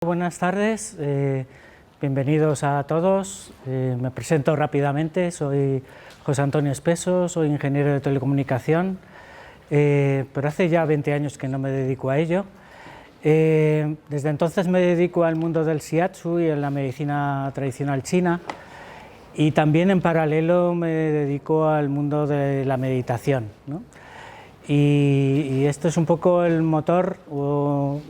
Buenas tardes, bienvenidos a todos. Me presento rápidamente, soy José Antonio Espeso, soy ingeniero de telecomunicación, pero hace ya 20 años que no me dedico a ello. Desde entonces me dedico al mundo del shiatsu y a la medicina tradicional china, y también en paralelo me dedico al mundo de la meditación, ¿no? Y esto es un poco el motor o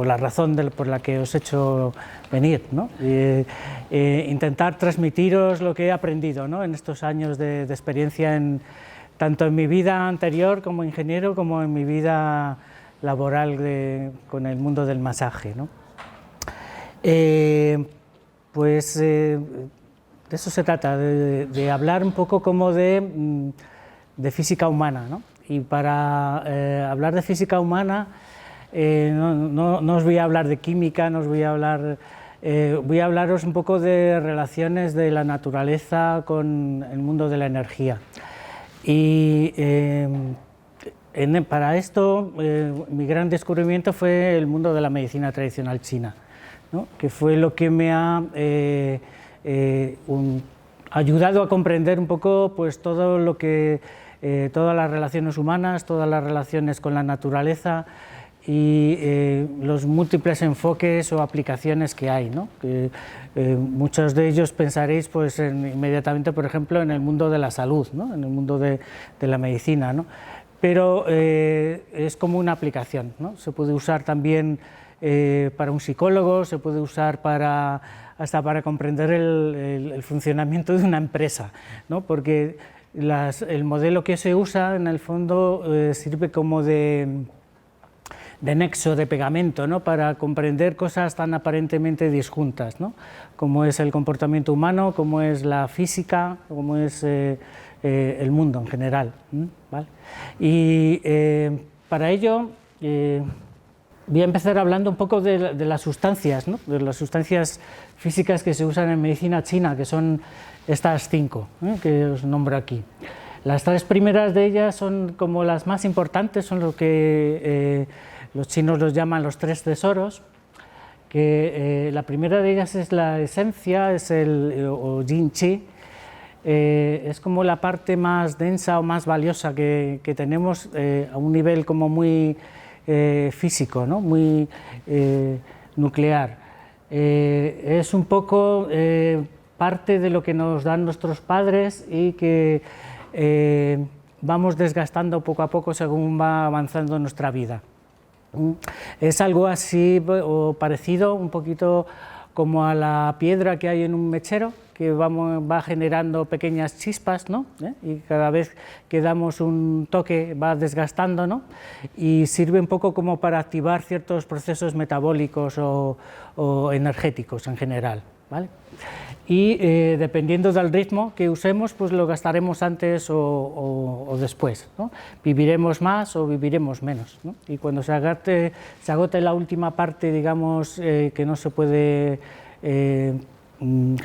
la razón por la que os he hecho venir, ¿no? Intentar transmitiros lo que he aprendido, ¿no?, en estos años de experiencia, tanto en mi vida anterior como ingeniero, como en mi vida laboral con el mundo del masaje, ¿no? De eso se trata, de hablar un poco como de física humana, ¿no? Y para hablar de física humana no os voy a hablar de química, no os voy a hablar, voy a hablaros un poco de relaciones de la naturaleza con el mundo de la energía. Y para esto mi gran descubrimiento fue el mundo de la medicina tradicional china, ¿no?, que fue lo que me ha ayudado a comprender un poco, pues, todo lo que todas las relaciones humanas, todas las relaciones con la naturaleza y los múltiples enfoques o aplicaciones que hay, ¿no? Muchos de ellos pensaréis, pues, inmediatamente, por ejemplo, en el mundo de la salud, ¿no?, en el mundo de la medicina, ¿no? Pero es como una aplicación, ¿no? Se puede usar también para un psicólogo, se puede usar hasta para comprender el funcionamiento de una empresa, ¿no? Porque el modelo que se usa, en el fondo, sirve como de nexo, de pegamento, ¿no?, para comprender cosas tan aparentemente disjuntas, ¿no?, como es el comportamiento humano, como es la física, como es el mundo en general, ¿vale? Y para ello voy a empezar hablando un poco de las sustancias, ¿no?, de las sustancias físicas que se usan en medicina china, que son estas 5, que os nombro aquí. Las 3 primeras de ellas son como las más importantes, son lo que los chinos los llaman los 3 tesoros, que la primera de ellas es la esencia, o yin chi. Es como la parte más densa o más valiosa que tenemos, a un nivel como muy físico, ¿no?, muy nuclear. Es un poco parte de lo que nos dan nuestros padres y que vamos desgastando poco a poco según va avanzando nuestra vida. Es algo así o parecido un poquito como a la piedra que hay en un mechero, que va generando pequeñas chispas, ¿no?, y cada vez que damos un toque va desgastando, ¿no?, y sirve un poco como para activar ciertos procesos metabólicos o energéticos en general, ¿vale? Y dependiendo del ritmo que usemos, pues lo gastaremos antes o después, ¿no? Viviremos más o viviremos menos, ¿no? Y cuando se agote la última parte, digamos, que no se puede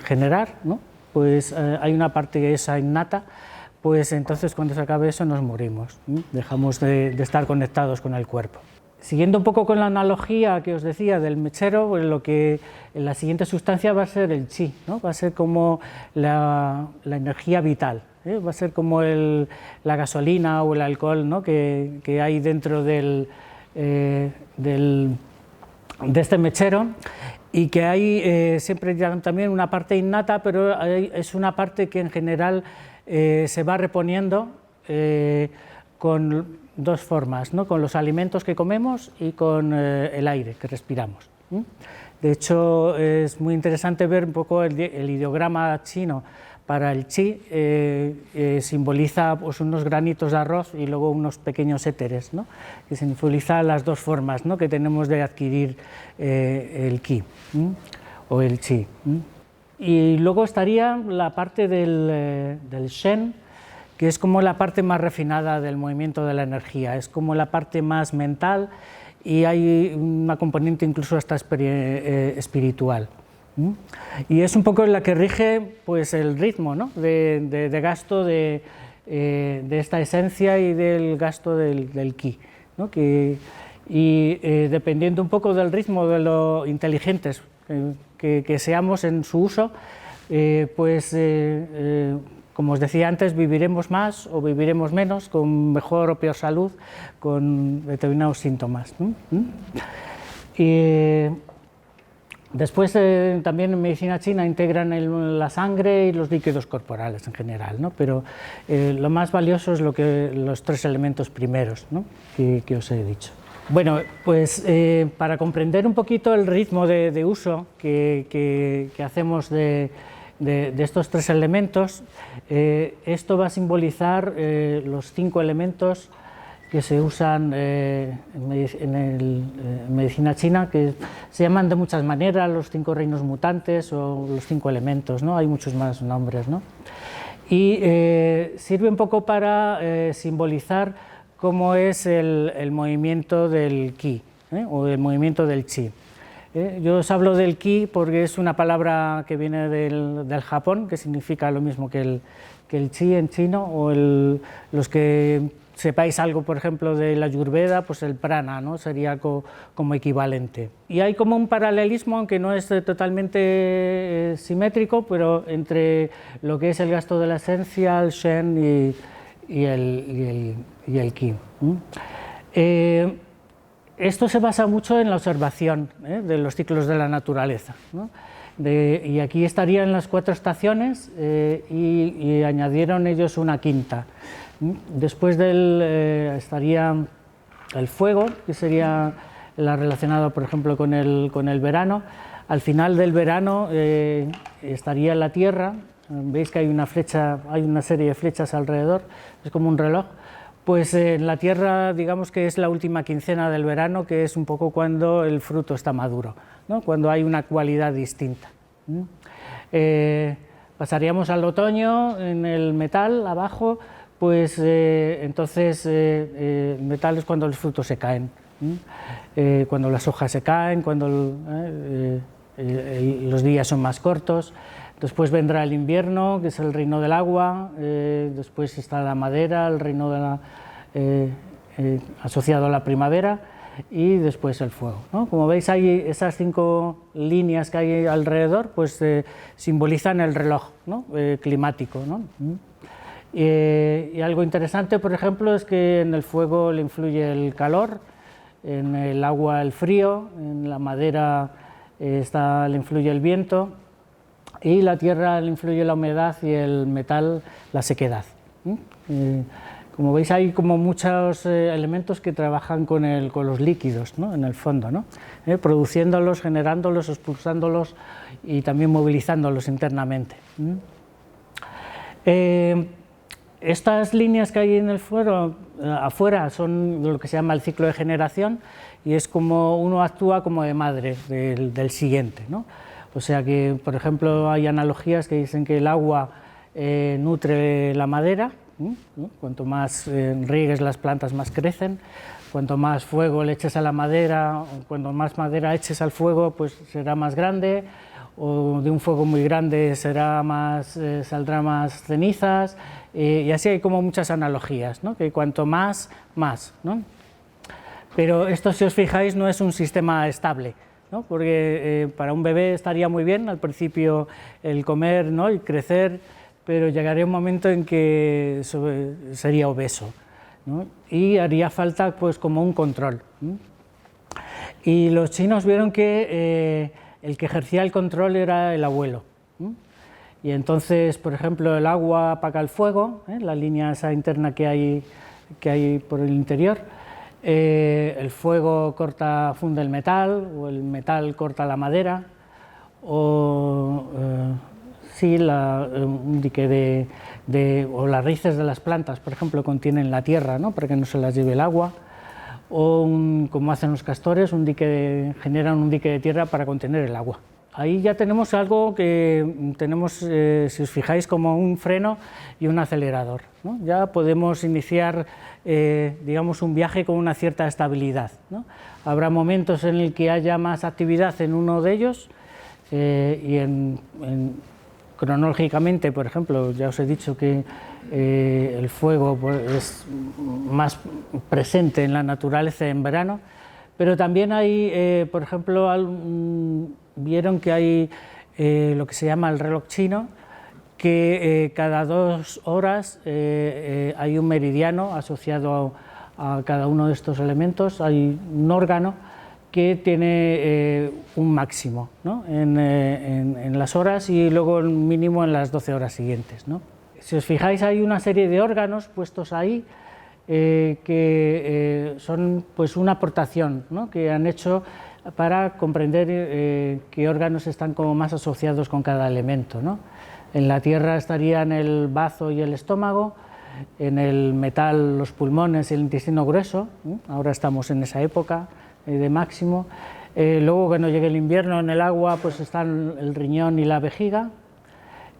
generar, ¿no?, pues hay una parte que es innata, pues entonces cuando se acabe eso nos morimos, ¿no? Dejamos de estar conectados con el cuerpo. Siguiendo un poco con la analogía que os decía del mechero, pues la siguiente sustancia va a ser el chi, ¿no? Va a ser como la energía vital, va a ser como la gasolina o el alcohol, ¿no?, que hay dentro de este mechero, y que hay siempre también una parte innata, pero es una parte que en general se va reponiendo con 2 formas, ¿no?, con los alimentos que comemos y con el aire que respiramos. De hecho, es muy interesante ver un poco el ideograma chino para el chi. Simboliza, pues, unos granitos de arroz y luego unos pequeños éteres, ¿no?, que simboliza las 2 formas, ¿no?, que tenemos de adquirir el ki o el chi. Y luego estaría la parte del shen, que es como la parte más refinada del movimiento de la energía, es como la parte más mental, y hay una componente incluso hasta espiritual. Y es un poco la que rige, pues, el ritmo, ¿no?, de gasto de esta esencia y del gasto del ki, ¿no?, que y dependiendo un poco del ritmo de lo inteligentes que seamos en su uso, como os decía antes, viviremos más o viviremos menos, con mejor o peor salud, con determinados síntomas, ¿no? Y después también en medicina china integran la sangre y los líquidos corporales en general, ¿no? Pero lo más valioso es los 3 elementos primeros, ¿no? que os he dicho. Bueno, pues para comprender un poquito el ritmo de uso que hacemos de estos 3 elementos, esto va a simbolizar los 5 elementos que se usan en medicina china, que se llaman de muchas maneras los 5 reinos mutantes o los 5 elementos, ¿no? Hay muchos más nombres, ¿no? Y sirve un poco para simbolizar cómo es el movimiento del ki, o el movimiento del chi. Yo os hablo del ki porque es una palabra que viene del Japón, que significa lo mismo que el chi en chino, o los que sepáis algo, por ejemplo, de la Ayurveda, pues el prana, ¿no? Sería como equivalente. Y hay como un paralelismo, aunque no es totalmente simétrico, pero entre lo que es el gasto de la esencia, el shen y el ki. Esto se basa mucho en la observación de los ciclos de la naturaleza, ¿no? Y aquí estarían las 4 estaciones y añadieron ellos una quinta. Después estaría el fuego, que sería la relacionada, por ejemplo, con el verano. Al final del verano estaría la tierra. Veis que hay una serie de flechas alrededor, es como un reloj. Pues en la tierra, digamos que es la última quincena del verano, que es un poco cuando el fruto está maduro, ¿no? Cuando hay una cualidad distinta. Pasaríamos al otoño en el metal, abajo, pues entonces el metal es cuando los frutos se caen, cuando las hojas se caen, cuando los días son más cortos. Después vendrá el invierno, que es el reino del agua, después está la madera, el reino asociado a la primavera, y después el fuego, ¿no? Como veis, hay esas 5 líneas que hay alrededor, pues simbolizan el reloj, ¿no? Climático, ¿no? Y algo interesante, por ejemplo, es que en el fuego le influye el calor, en el agua el frío, en la madera le influye el viento, y la tierra le influye la humedad y el metal la sequedad. Como veis, hay como muchos elementos que trabajan con los líquidos, ¿no? En el fondo, ¿no? Produciéndolos, generándolos, expulsándolos y también movilizándolos internamente. Estas líneas que hay en el fuego, afuera, son lo que se llama el ciclo de generación, y es como uno actúa como de madre del siguiente, ¿no? O sea que, por ejemplo, hay analogías que dicen que el agua nutre la madera, ¿no? Cuanto más riegues las plantas, más crecen. Cuanto más fuego le eches a la madera, cuanto más madera eches al fuego, pues será más grande, o de un fuego muy grande saldrá más cenizas, y así hay como muchas analogías, ¿no? Que cuanto más, ¿no? Pero esto, si os fijáis, no es un sistema estable, ¿no? Porque para un bebé estaría muy bien al principio el comer, ¿no? Y crecer, pero llegaría un momento en que sería obeso, ¿no? Y haría falta pues como un control, ¿no? Y los chinos vieron que el que ejercía el control era el abuelo, ¿no? Y entonces, por ejemplo, el agua apaga el fuego, la línea esa interna que hay por el interior. El fuego funde el metal, o el metal corta la madera, o un dique o las raíces de las plantas, por ejemplo, contienen la tierra, ¿no? Para que no se las lleve el agua, o como hacen los castores, generan un dique de tierra para contener el agua. Ahí ya tenemos algo que tenemos, si os fijáis, como un freno y un acelerador, ¿no? Ya podemos iniciar, digamos, un viaje con una cierta estabilidad, ¿no? Habrá momentos en el que haya más actividad en uno de ellos, y cronológicamente, por ejemplo, ya os he dicho que el fuego pues, es más presente en la naturaleza en verano, pero también hay, por ejemplo, vieron que hay lo que se llama el reloj chino, que cada 2 horas hay un meridiano asociado a cada uno de estos elementos, hay un órgano que tiene un máximo, ¿no?, en las horas y luego el mínimo en las 12 horas siguientes, ¿no? Si os fijáis, hay una serie de órganos puestos ahí que son pues una aportación, ¿no?, que han hecho para comprender qué órganos están como más asociados con cada elemento, ¿no? En la tierra estarían el bazo y el estómago, en el metal los pulmones y el intestino grueso, ahora estamos en esa época de máximo. Luego, cuando llegue el invierno, en el agua pues están el riñón y la vejiga.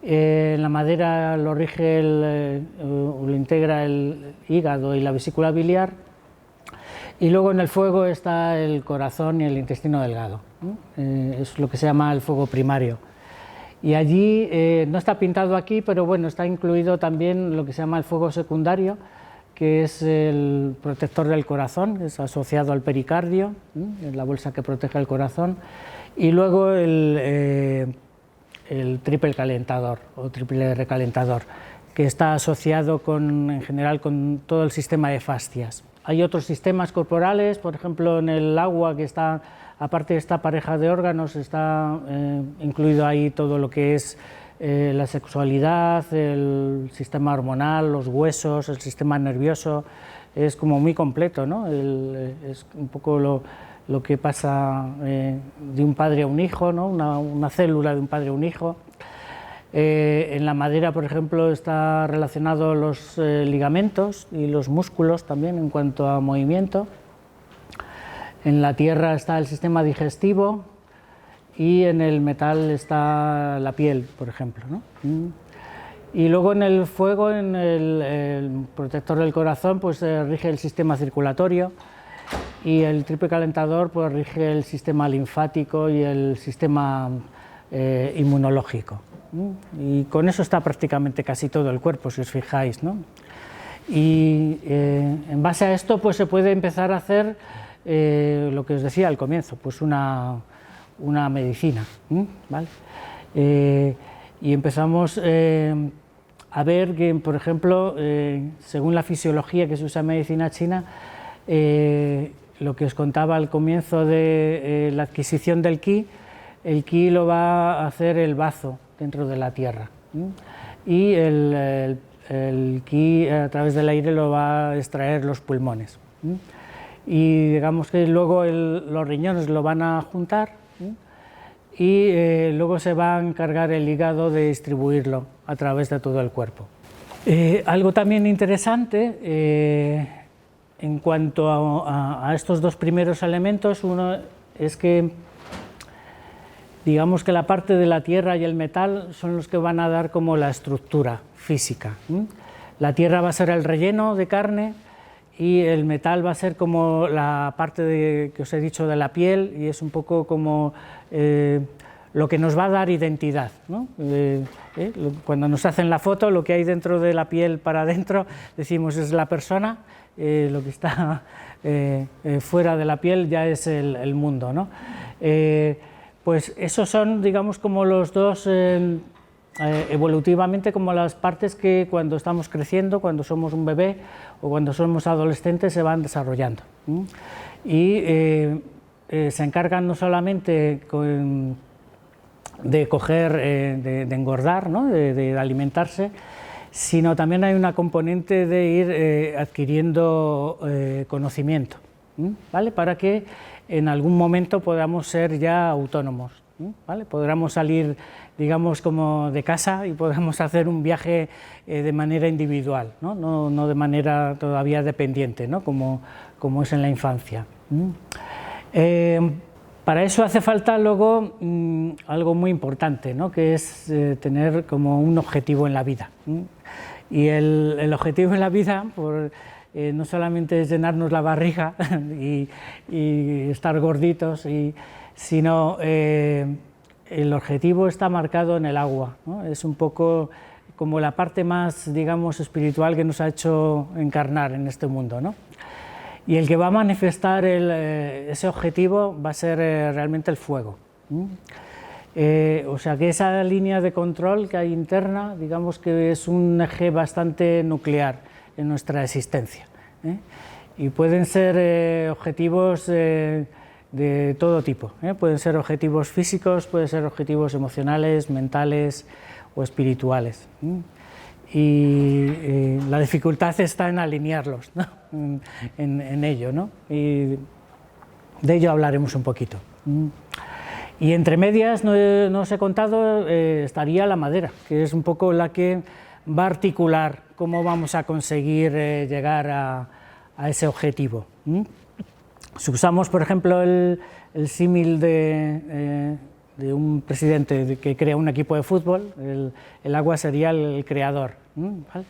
En la madera lo rige lo integra el hígado y la vesícula biliar. Y luego en el fuego está el corazón y el intestino delgado, es lo que se llama el fuego primario. Y allí, no está pintado aquí, pero bueno, está incluido también lo que se llama el fuego secundario, que es el protector del corazón, es asociado al pericardio, es la bolsa que protege el corazón, y luego el triple calentador o triple recalentador, que está asociado en general con todo el sistema de fascias. Hay otros sistemas corporales, por ejemplo en el agua, que está, aparte de esta pareja de órganos, está incluido ahí todo lo que es la sexualidad, el sistema hormonal, los huesos, el sistema nervioso, es como muy completo, ¿no? Es un poco lo que pasa de un padre a un hijo, ¿no?, una célula de un padre a un hijo. En la madera, por ejemplo, está relacionado los ligamentos y los músculos también en cuanto a movimiento. En la tierra está el sistema digestivo y en el metal está la piel, por ejemplo, ¿no? Y luego en el fuego, en el protector del corazón, pues rige el sistema circulatorio, y el triple calentador pues rige el sistema linfático y el sistema inmunológico. Y con eso está prácticamente casi todo el cuerpo, si os fijáis, ¿no? Y en base a esto pues se puede empezar a hacer lo que os decía al comienzo, pues una medicina, ¿vale? Y empezamos a ver que, por ejemplo, según la fisiología que se usa en medicina china, lo que os contaba al comienzo de la adquisición del ki, el ki lo va a hacer el bazo dentro de la tierra, y el ki a través del aire lo va a extraer los pulmones, y digamos que luego los riñones lo van a juntar, y luego se va a encargar el hígado de distribuirlo a través de todo el cuerpo. Algo también interesante en cuanto a estos dos primeros elementos, uno es que digamos que la parte de la tierra y el metal son los que van a dar como la estructura física. La tierra va a ser el relleno de carne y el metal va a ser como la parte que os he dicho de la piel, y es un poco como lo que nos va a dar identidad, ¿no? Cuando nos hacen la foto, lo que hay dentro de la piel para adentro, decimos es la persona, lo que está fuera de la piel ya es el mundo, ¿no? Pues esos son, digamos, como los dos, evolutivamente, como las partes que cuando estamos creciendo, cuando somos un bebé o cuando somos adolescentes, se van desarrollando. Y se encargan no solamente de coger, de engordar, ¿no?, de alimentarse, sino también hay una componente de ir adquiriendo conocimiento, ¿vale?, para que en algún momento podamos ser ya autónomos, ¿vale? Podamos salir, digamos, como de casa y podamos hacer un viaje de manera individual, ¿no? No de manera todavía dependiente, ¿no?, como es en la infancia. Para eso hace falta luego algo muy importante, ¿no?, que es tener como un objetivo en la vida. Y el objetivo en la vida, no solamente es llenarnos la barriga y estar gorditos, sino el objetivo está marcado en el agua, ¿no? Es un poco como la parte más, digamos, espiritual que nos ha hecho encarnar en este mundo, ¿no? Y el que va a manifestar ese objetivo va a ser realmente el fuego. O sea que esa línea de control que hay interna, digamos que es un eje bastante nuclear en nuestra existencia. Y pueden ser objetivos de todo tipo. Pueden ser objetivos físicos, pueden ser objetivos emocionales, mentales o espirituales. Y la dificultad está en alinearlos, ¿no? en ello, ¿no? Y de ello hablaremos un poquito. Y entre medias, no os he contado, estaría la madera, que es un poco la que va a articular cómo vamos a conseguir llegar a ese objetivo. Si usamos, por ejemplo, el símil de un presidente que crea un equipo de fútbol, el agua sería el creador, ¿vale?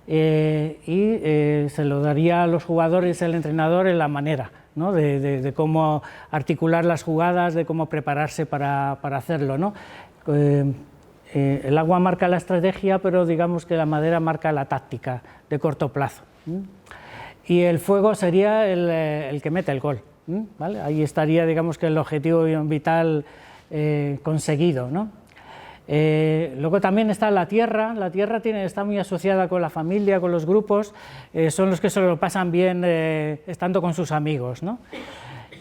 Y se lo daría a los jugadores el entrenador en la manera, ¿no? de cómo articular las jugadas, de cómo prepararse para hacerlo, ¿no? El agua marca la estrategia, pero digamos que la madera marca la táctica de corto plazo. Y el fuego sería el que mete el gol, ¿vale? Ahí estaría, digamos, que el objetivo vital conseguido, ¿no? Luego también está la tierra está muy asociada con la familia, con los grupos, son los que se lo pasan bien estando con sus amigos, ¿no?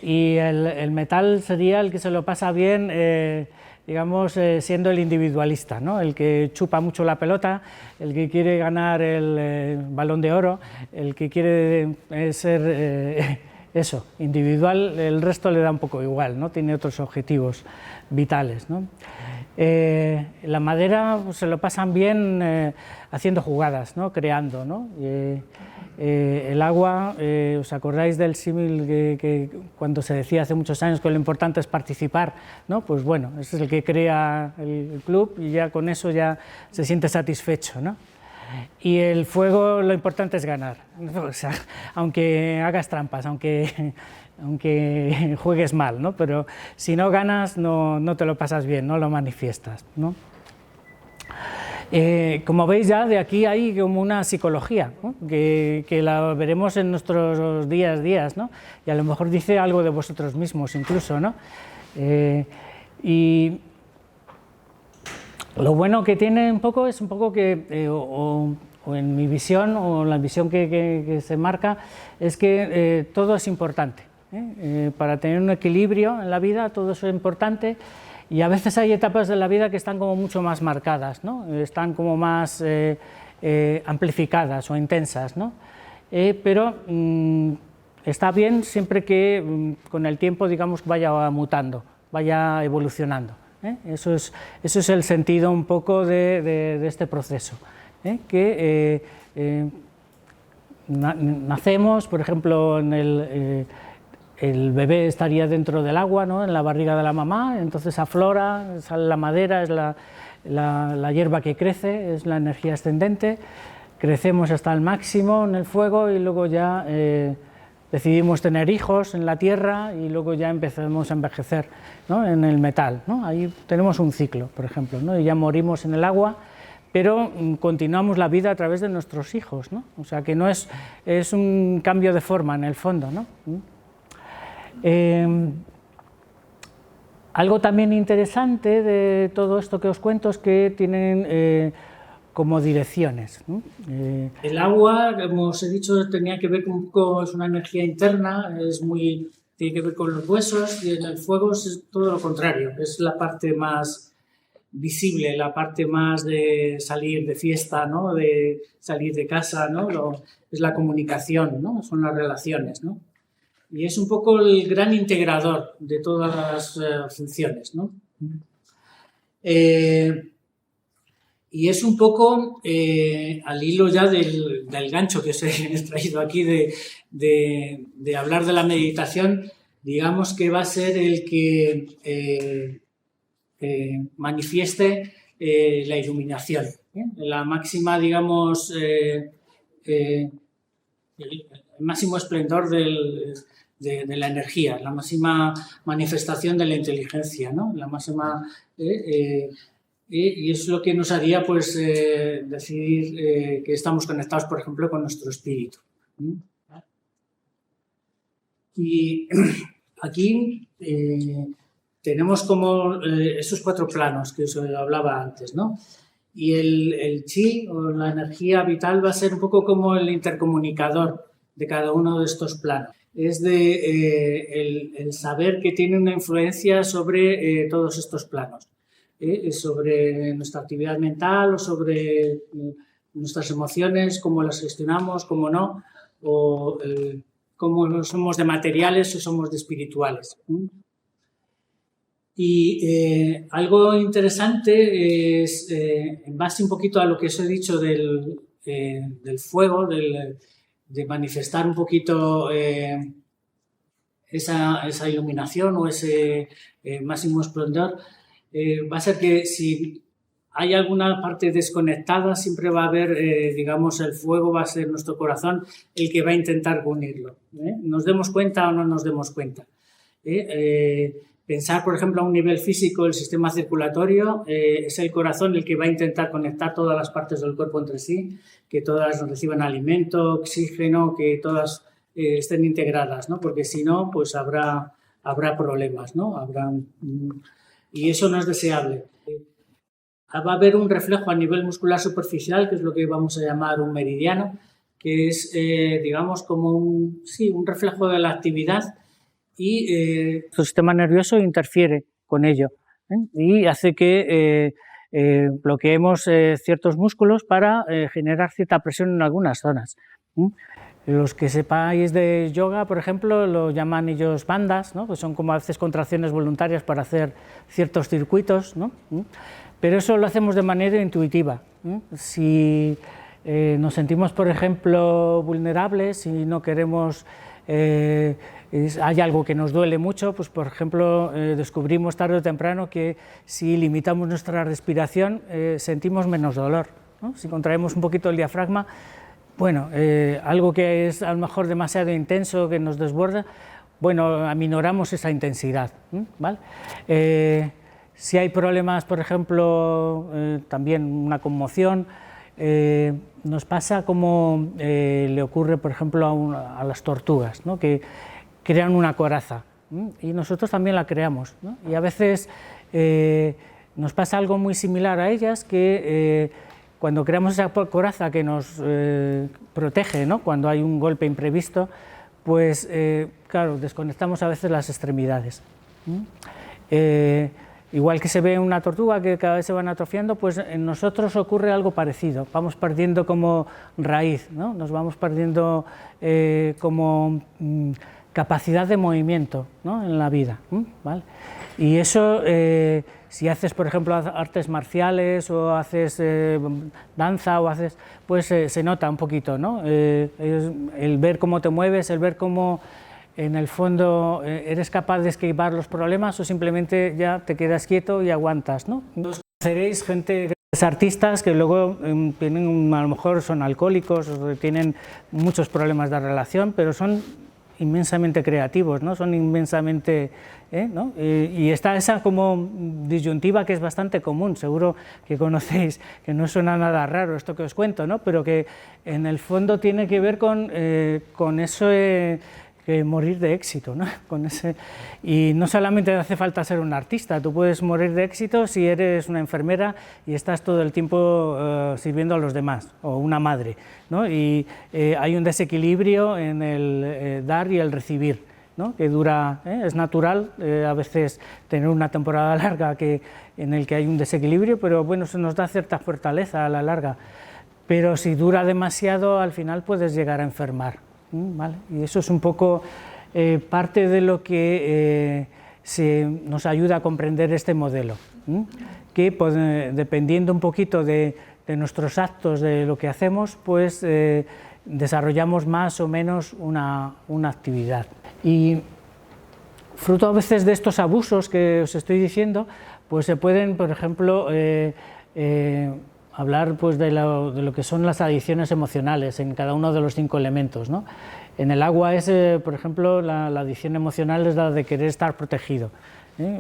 Y el metal sería el que se lo pasa bien, digamos, siendo el individualista, ¿no? El que chupa mucho la pelota, el que quiere ganar el Balón de Oro, el que quiere ser eso, individual, el resto le da un poco igual, ¿no? Tiene otros objetivos vitales, ¿no? La madera pues, se lo pasan bien haciendo jugadas, ¿no? Creando, ¿no? El agua, ¿os acordáis del símil que cuando se decía hace muchos años que lo importante es participar, ¿no? Pues bueno, ese es el que crea el club y ya con eso ya se siente satisfecho, ¿no? Y el fuego lo importante es ganar, o sea, aunque hagas trampas, aunque juegues mal, ¿no? Pero si no ganas no te lo pasas bien, no lo manifiestas, ¿no? Como veis ya de aquí hay como una psicología, ¿no? que la veremos en nuestros días, ¿no? Y a lo mejor dice algo de vosotros mismos incluso, ¿no? Y lo bueno que tiene un poco es un poco que, o en mi visión, o la visión que se marca, es que todo es importante. Para tener un equilibrio en la vida, todo eso es importante, y a veces hay etapas de la vida que están como mucho más marcadas, ¿no? Están como más amplificadas o intensas, ¿no? Pero está bien siempre que con el tiempo, digamos, vaya mutando, vaya evolucionando. Eso es el sentido un poco de este proceso, que nacemos, por ejemplo, el bebé estaría dentro del agua, ¿no? En la barriga de la mamá, entonces aflora, sale la madera, es la hierba que crece, es la energía ascendente, crecemos hasta el máximo en el fuego y luego ya decidimos tener hijos en la tierra y luego ya empezamos a envejecer, ¿no? En el metal, ¿no? Ahí tenemos un ciclo, por ejemplo, ¿no? Y ya morimos en el agua, pero continuamos la vida a través de nuestros hijos, ¿no? O sea que no es un cambio de forma en el fondo, ¿no? Algo también interesante de todo esto que os cuento es que tienen como direcciones, ¿no? El agua, como os he dicho, tenía que ver con es una energía interna, tiene que ver con los huesos, y en el fuego es todo lo contrario, es la parte más visible, la parte más de salir de fiesta, ¿no? De salir de casa, ¿no? Es la comunicación, ¿no? Son las relaciones, ¿no? Y es un poco el gran integrador de todas las funciones, ¿no? Y es un poco al hilo ya del gancho que os he traído aquí de hablar de la meditación, digamos que va a ser el que manifieste la iluminación, la máxima, digamos, el máximo esplendor de la energía, la máxima manifestación de la inteligencia, ¿no? La máxima... y es lo que nos haría pues, decidir que estamos conectados, por ejemplo, con nuestro espíritu. Y aquí tenemos como esos 4 planos que os hablaba antes, ¿no? Y el chi, o la energía vital, va a ser un poco como el intercomunicador de cada uno de estos planos. Es el saber que tiene una influencia sobre todos estos planos, sobre nuestra actividad mental o sobre nuestras emociones, cómo las gestionamos, cómo no, o cómo somos de materiales o somos de espirituales. Y algo interesante es, en base un poquito a lo que os he dicho del fuego, de manifestar un poquito esa iluminación o ese máximo esplendor, va a ser que si hay alguna parte desconectada, siempre va a haber, digamos, el fuego va a ser nuestro corazón el que va a intentar unirlo. Nos demos cuenta o no nos demos cuenta. Pensar, por ejemplo, a un nivel físico, el sistema circulatorio es el corazón el que va a intentar conectar todas las partes del cuerpo entre sí, que todas reciban alimento, oxígeno, que todas estén integradas, ¿no? Porque si no, pues habrá problemas, ¿no? Y eso no es deseable. Va a haber un reflejo a nivel muscular superficial, que es lo que vamos a llamar un meridiano, que es, digamos, como un reflejo de la actividad, y el sistema nervioso interfiere con ello, y hace que bloqueemos ciertos músculos para generar cierta presión en algunas zonas. Los que sepáis de yoga, por ejemplo, lo llaman ellos bandas, ¿no? Que son como a veces contracciones voluntarias para hacer ciertos circuitos, ¿no? Pero eso lo hacemos de manera intuitiva. Si nos sentimos, por ejemplo, vulnerables y no queremos, hay algo que nos duele mucho, pues por ejemplo descubrimos tarde o temprano que si limitamos nuestra respiración sentimos menos dolor, ¿no? Si contraemos un poquito el diafragma, bueno, algo que es a lo mejor demasiado intenso, que nos desborda, bueno, aminoramos esa intensidad, ¿vale? Si hay problemas, por ejemplo, también una conmoción, nos pasa como le ocurre, por ejemplo, a las tortugas, ¿no? Que crean una coraza, y nosotros también la creamos, ¿no? Y a veces nos pasa algo muy similar a ellas, que cuando creamos esa coraza que nos protege, ¿no? Cuando hay un golpe imprevisto, pues claro, desconectamos a veces las extremidades. Igual que se ve una tortuga que cada vez se van atrofiando, pues en nosotros ocurre algo parecido, vamos perdiendo como raíz, ¿no? Nos vamos perdiendo como capacidad de movimiento, ¿no? En la vida, ¿vale? Y eso, si haces, por ejemplo, artes marciales o haces danza, pues se nota un poquito, ¿no? El ver cómo te mueves, el ver cómo en el fondo eres capaz de esquivar los problemas o simplemente ya te quedas quieto y aguantas, ¿no? Conoceréis gente, artistas que luego tienen, a lo mejor son alcohólicos o tienen muchos problemas de relación, pero son inmensamente creativos, ¿no? Son inmensamente, ¿no? Y está esa como disyuntiva que es bastante común, seguro que conocéis, que no suena nada raro esto que os cuento, ¿no? Pero que en el fondo tiene que ver con eso que morir de éxito, ¿no? Y no solamente hace falta ser un artista, tú puedes morir de éxito si eres una enfermera y estás todo el tiempo sirviendo a los demás, o una madre, ¿no? Y hay un desequilibrio en el dar y el recibir, ¿no? Que dura, es natural a veces tener una temporada larga en el que hay un desequilibrio, pero bueno, eso nos da cierta fortaleza a la larga, pero si dura demasiado al final puedes llegar a enfermar. ¿Vale? Y eso es un poco parte de lo que nos ayuda a comprender este modelo, que pues, dependiendo un poquito de nuestros actos, de lo que hacemos, pues desarrollamos más o menos una actividad. Y fruto a veces de estos abusos que os estoy diciendo, pues se pueden, por ejemplo, hablar pues, de lo que son las adicciones emocionales en cada uno de los 5 elementos, ¿no? En el agua es, por ejemplo, la adicción emocional es la de querer estar protegido.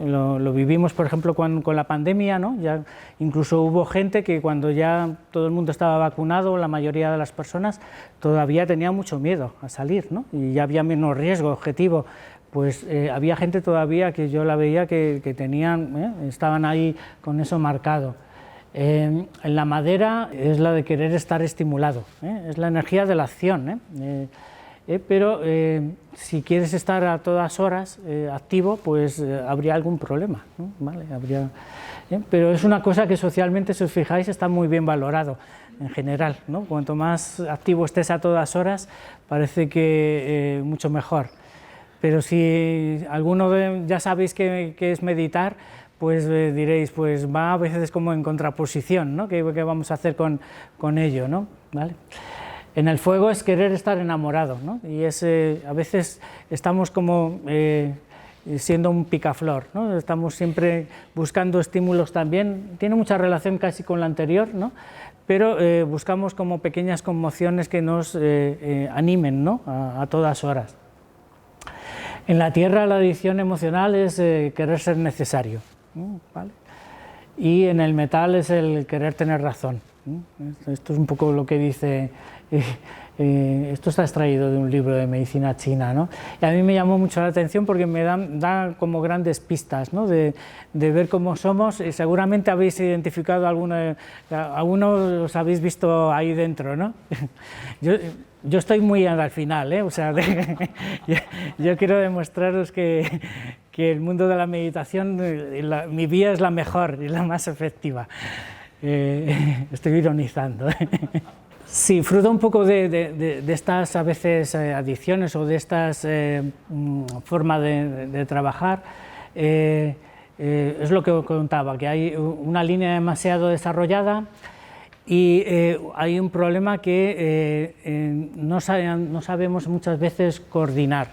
Lo vivimos, por ejemplo, con la pandemia, ¿no? Ya incluso hubo gente que cuando ya todo el mundo estaba vacunado, la mayoría de las personas todavía tenía mucho miedo a salir, ¿no? Y ya había menos riesgo objetivo. Pues había gente todavía que yo la veía que estaban ahí con eso marcado. En la madera es la de querer estar estimulado, es la energía de la acción, pero si quieres estar a todas horas activo, pues habría algún problema, ¿no? ¿Vale? Pero es una cosa que socialmente, si os fijáis, está muy bien valorado en general, ¿no? Cuanto más activo estés a todas horas, parece que mucho mejor. Pero si alguno ya sabéis qué es meditar, pues diréis, pues va a veces como en contraposición, ¿no? ¿Qué vamos a hacer con ello, ¿no? ¿Vale? En el fuego es querer estar enamorado, ¿no? Y a veces estamos como siendo un picaflor, ¿no? Estamos siempre buscando estímulos también, tiene mucha relación casi con la anterior, ¿no? Pero buscamos como pequeñas conmociones que nos animen, ¿no? A todas horas. En la tierra la adicción emocional es querer ser necesario, ¿vale? Y en el metal es el querer tener razón. Esto es un poco lo que dice, esto está extraído de un libro de medicina china, ¿no? Y a mí me llamó mucho la atención porque me da como grandes pistas, ¿no? de ver cómo somos, y seguramente habéis identificado algunos os habéis visto ahí dentro, ¿no? Yo estoy muy al final, o sea, yo quiero demostraros que el mundo de la meditación, mi vía es la mejor y la más efectiva. Estoy ironizando. Sí, fruto un poco de estas a veces adicciones o de estas formas de trabajar, es lo que os contaba, que hay una línea demasiado desarrollada y hay un problema que no sabemos muchas veces coordinar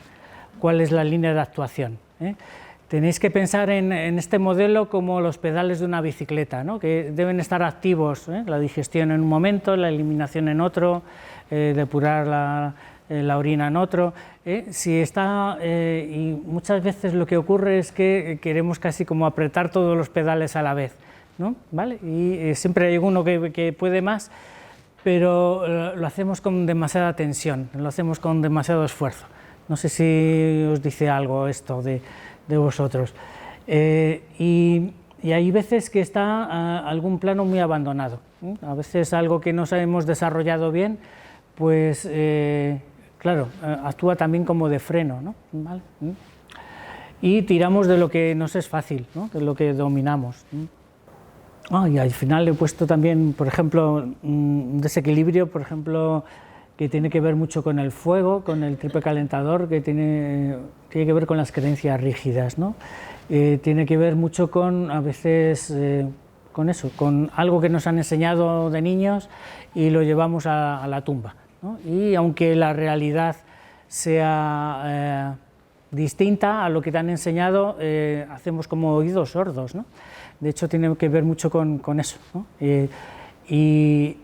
cuál es la línea de actuación. Tenéis que pensar en este modelo como los pedales de una bicicleta, ¿no? Que deben estar activos, la digestión en un momento, la eliminación en otro, depurar la orina en otro. Si está, y muchas veces lo que ocurre es que queremos casi como apretar todos los pedales a la vez, ¿no? ¿Vale? Y siempre hay uno que puede más, pero lo hacemos con demasiada tensión, lo hacemos con demasiado esfuerzo. No sé si os dice algo esto de vosotros. Y hay veces que está algún plano muy abandonado, a veces algo que no hemos desarrollado bien, pues claro, actúa también como de freno, ¿no? ¿Vale? Y tiramos de lo que nos es fácil, ¿no? De lo que dominamos. Y al final he puesto también, por ejemplo, un desequilibrio, por ejemplo, que tiene que ver mucho con el fuego, con el triple calentador, que tiene que ver con las creencias rígidas, ¿no? Tiene que ver mucho con, a veces, con eso, con algo que nos han enseñado de niños y lo llevamos a la tumba, ¿no? Y aunque la realidad sea distinta a lo que te han enseñado, hacemos como oídos sordos, ¿no? De hecho, tiene que ver mucho con eso, ¿no? Y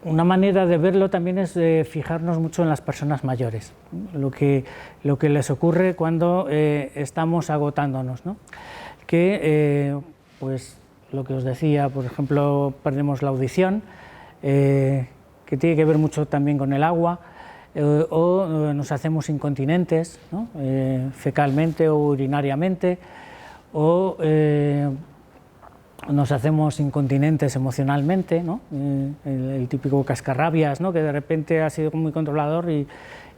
una manera de verlo también es fijarnos mucho en las personas mayores, ¿no? Lo que les ocurre cuando estamos agotándonos, ¿no? Que, pues, lo que os decía, por ejemplo, perdemos la audición, que tiene que ver mucho también con el agua, o nos hacemos incontinentes, ¿no? Fecalmente o urinariamente, o nos hacemos incontinentes emocionalmente, ¿no? El típico cascarrabias, ¿no? Que de repente ha sido muy controlador y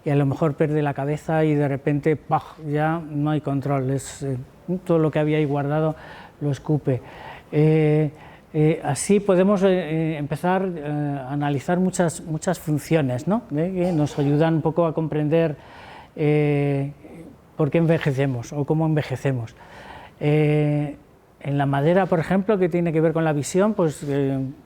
a lo mejor pierde la cabeza y de repente ¡pah!, ya no hay control, todo lo que había ahí guardado lo escupe. Así podemos empezar a analizar muchas funciones, ¿no? Que nos ayudan un poco a comprender por qué envejecemos o cómo envejecemos. En la madera, por ejemplo, que tiene que ver con la visión, pues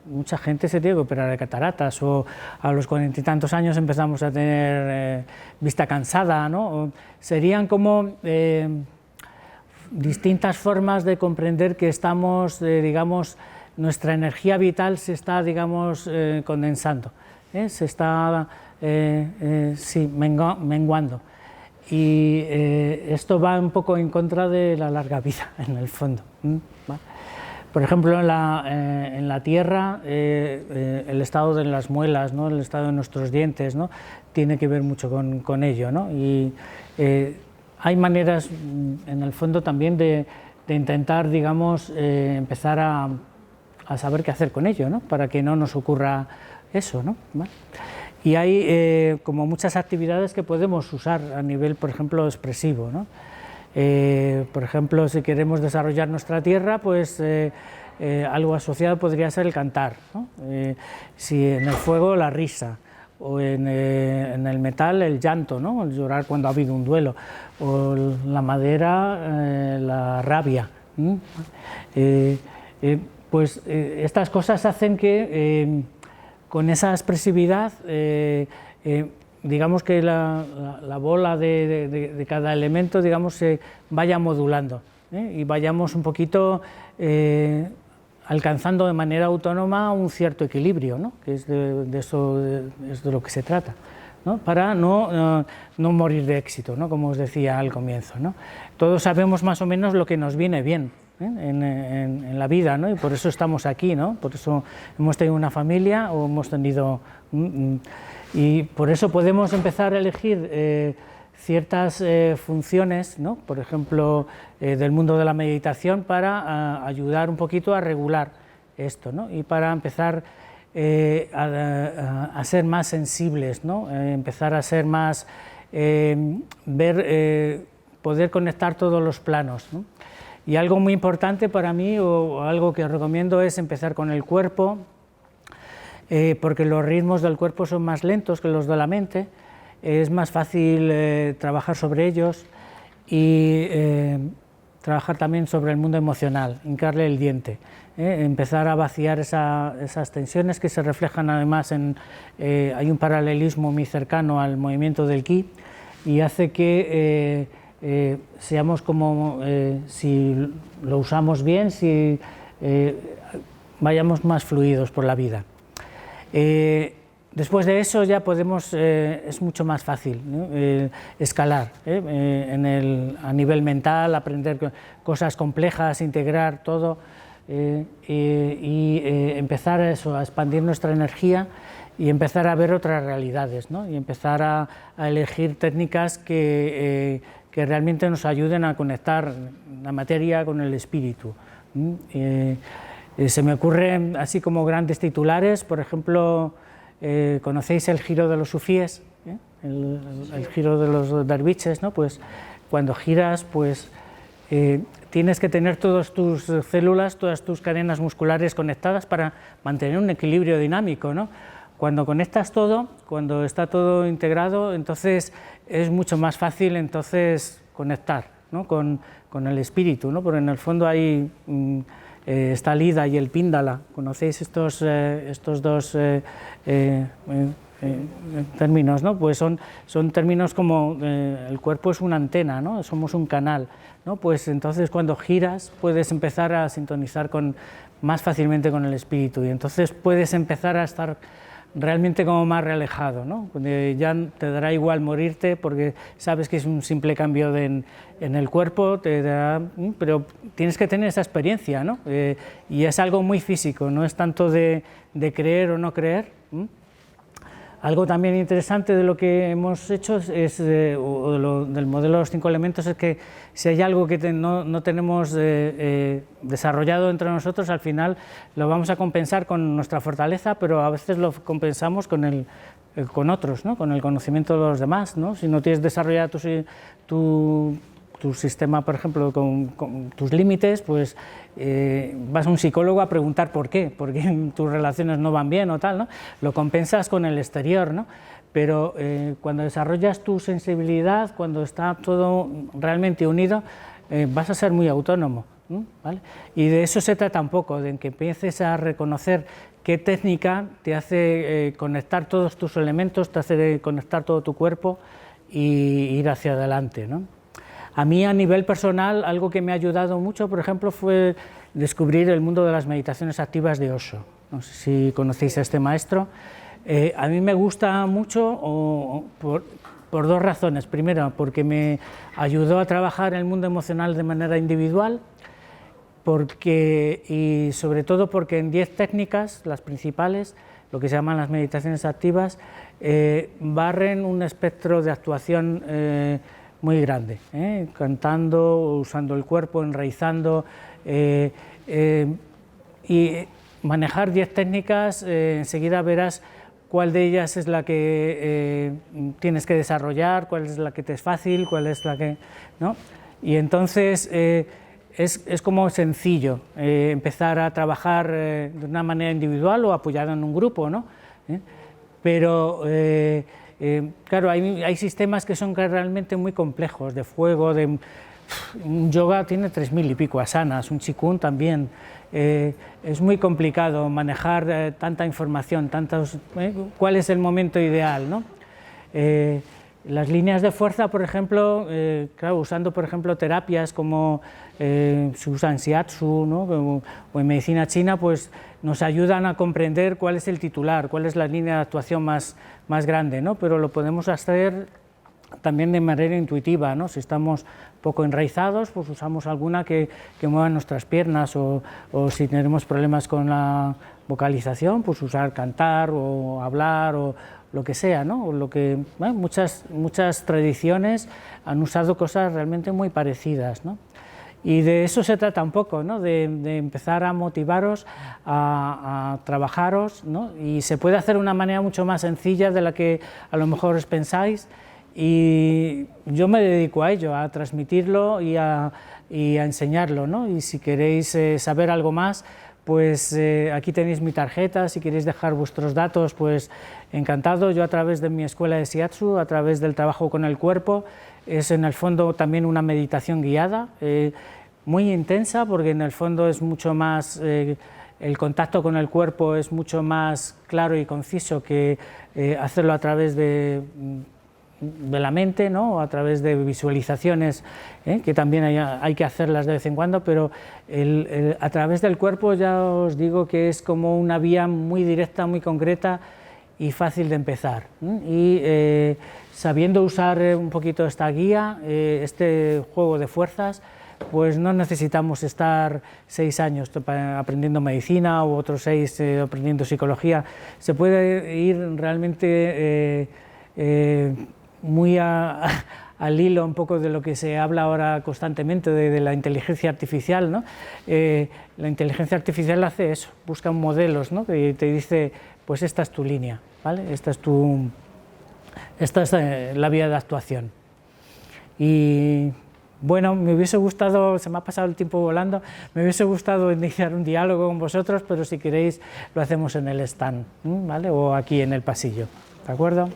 mucha gente se tiene que operar de cataratas, o a los 40 y tantos años empezamos a tener vista cansada, ¿no? Serían como distintas formas de comprender que estamos, digamos, nuestra energía vital se está, digamos, condensando, se está menguando. y esto va un poco en contra de la larga vida, en el fondo. ¿Vale? Por ejemplo, en la tierra, el estado de las muelas, ¿no? El estado de nuestros dientes, ¿no? Tiene que ver mucho con ello, ¿no? Y hay maneras, en el fondo, también de intentar, digamos, empezar a saber qué hacer con ello, ¿no? Para que no nos ocurra eso, ¿no? ¿Vale? Y hay como muchas actividades que podemos usar a nivel, por ejemplo, expresivo, ¿no? Por ejemplo, si queremos desarrollar nuestra tierra, pues algo asociado podría ser el cantar, ¿no? Si en el fuego, la risa, o en el metal, el llanto, ¿no? El llorar cuando ha habido un duelo, o la madera, la rabia. Pues estas cosas hacen que con esa expresividad, digamos que la bola de cada elemento, digamos, se vaya modulando, y vayamos un poquito alcanzando de manera autónoma un cierto equilibrio, ¿no? Que es de eso es de lo que se trata, ¿no? Para no morir de éxito, ¿no? Como os decía al comienzo, ¿no? Todos sabemos más o menos lo que nos viene bien en la vida, ¿no? Y por eso estamos aquí, ¿no? Por eso hemos tenido una familia o hemos tenido... y por eso podemos empezar a elegir ciertas funciones, ¿no? Por ejemplo, del mundo de la meditación, para ayudar un poquito a regular esto, ¿no? Y para empezar a ser más sensibles, ¿no? Empezar a ser más... poder conectar todos los planos, ¿no? Y algo muy importante para mí, o algo que os recomiendo, es empezar con el cuerpo, porque los ritmos del cuerpo son más lentos que los de la mente, es más fácil trabajar sobre ellos, y trabajar también sobre el mundo emocional, hincarle el diente, empezar a vaciar esas tensiones que se reflejan además hay un paralelismo muy cercano al movimiento del ki, y hace que seamos como, si lo usamos bien, si vayamos más fluidos por la vida. Después de eso ya podemos, es mucho más fácil, ¿no? Escalar a nivel mental, aprender cosas complejas, integrar todo, y empezar a expandir nuestra energía y empezar a ver otras realidades, ¿no? Y empezar a elegir técnicas que realmente nos ayuden a conectar la materia con el espíritu. Se me ocurren así como grandes titulares, por ejemplo, ¿conocéis el giro de los sufíes? El giro de los derviches, ¿no? Pues cuando giras, pues tienes que tener todas tus células, todas tus cadenas musculares conectadas para mantener un equilibrio dinámico, ¿no? Cuando conectas todo, cuando está todo integrado, entonces es mucho más fácil entonces conectar, ¿no? con el espíritu, ¿no? Porque en el fondo hay está el Ida y el Píndala. ¿Conocéis estos dos términos, ¿no? Pues son términos como el cuerpo es una antena, ¿no? Somos un canal, ¿no? Pues entonces cuando giras puedes empezar a sintonizar más fácilmente con el espíritu, y entonces puedes empezar a estar realmente como más relajado, ¿no? Ya te dará igual morirte, porque sabes que es un simple cambio en el cuerpo, pero tienes que tener esa experiencia, ¿no? Y es algo muy físico, no es tanto de creer o no creer. Algo también interesante de lo que hemos hecho es, del modelo de los 5 elementos, es que si hay algo que no tenemos desarrollado entre nosotros, al final lo vamos a compensar con nuestra fortaleza, pero a veces lo compensamos con otros, ¿no? Con el conocimiento de los demás, ¿no? Si no tienes desarrollado tu sistema, por ejemplo, con tus límites, pues vas a un psicólogo a preguntar por qué tus relaciones no van bien o tal, ¿no? Lo compensas con el exterior, ¿no? Pero cuando desarrollas tu sensibilidad, cuando está todo realmente unido, vas a ser muy autónomo, ¿no? ¿Vale? Y de eso se trata un poco, de que empieces a reconocer qué técnica te hace conectar todos tus elementos, te hace conectar todo tu cuerpo y ir hacia adelante, ¿no? A mí, a nivel personal, algo que me ha ayudado mucho, por ejemplo, fue descubrir el mundo de las meditaciones activas de Osho. No sé si conocéis a este maestro. A mí me gusta mucho por dos razones. Primero, porque me ayudó a trabajar el mundo emocional de manera individual, y sobre todo porque en 10 técnicas, las principales, lo que se llaman las meditaciones activas, barren un espectro de actuación muy grande, cantando, usando el cuerpo, enraizando, y manejar 10 técnicas, enseguida verás cuál de ellas es la que tienes que desarrollar, cuál es la que te es fácil, cuál es la que... ¿no? Y entonces es como sencillo empezar a trabajar de una manera individual o apoyado en un grupo, ¿no? Pero claro, hay sistemas que son realmente muy complejos, de fuego, un yoga tiene 3000 y pico asanas, un Qigong también. Es muy complicado manejar tanta información, cuál es el momento ideal, ¿no? Las líneas de fuerza, por ejemplo, claro, usando por ejemplo terapias como se usa en Shiatsu, ¿no? O en medicina china, pues nos ayudan a comprender cuál es el titular, cuál es la línea de actuación más grande, ¿no? Pero lo podemos hacer también de manera intuitiva, ¿no? Si estamos poco enraizados, pues usamos alguna que mueva nuestras piernas, o si tenemos problemas con la vocalización, pues usar cantar o hablar o lo que sea, ¿no? O muchas tradiciones han usado cosas realmente muy parecidas, ¿no? Y de eso se trata un poco, ¿no? De empezar a motivaros, a trabajaros, ¿no? Y se puede hacer de una manera mucho más sencilla de la que a lo mejor os pensáis, y yo me dedico a ello, a transmitirlo y a enseñarlo, ¿no? Y si queréis saber algo más, pues aquí tenéis mi tarjeta, si queréis dejar vuestros datos, pues encantado. Yo, a través de mi escuela de Shiatsu, a través del trabajo con el cuerpo, es en el fondo también una meditación guiada, muy intensa, porque en el fondo es mucho más, el contacto con el cuerpo es mucho más claro y conciso que hacerlo a través de la mente, ¿no? O a través de visualizaciones, que también hay que hacerlas de vez en cuando, pero a través del cuerpo ya os digo que es como una vía muy directa, muy concreta y fácil de empezar. Y sabiendo usar un poquito esta guía, este juego de fuerzas, pues no necesitamos estar 6 años aprendiendo medicina u otros 6 aprendiendo psicología. Se puede ir realmente muy al hilo un poco de lo que se habla ahora constantemente de la inteligencia artificial, ¿no? La inteligencia artificial hace eso, busca modelos, ¿no? Que te dice, pues esta es tu línea, ¿vale? Esta es la vía de actuación. Y bueno, me hubiese gustado, se me ha pasado el tiempo volando, me hubiese gustado iniciar un diálogo con vosotros, pero si queréis lo hacemos en el stand, ¿vale? O aquí en el pasillo, ¿de acuerdo?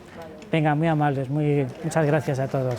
Venga, muy amables, muchas gracias a todos.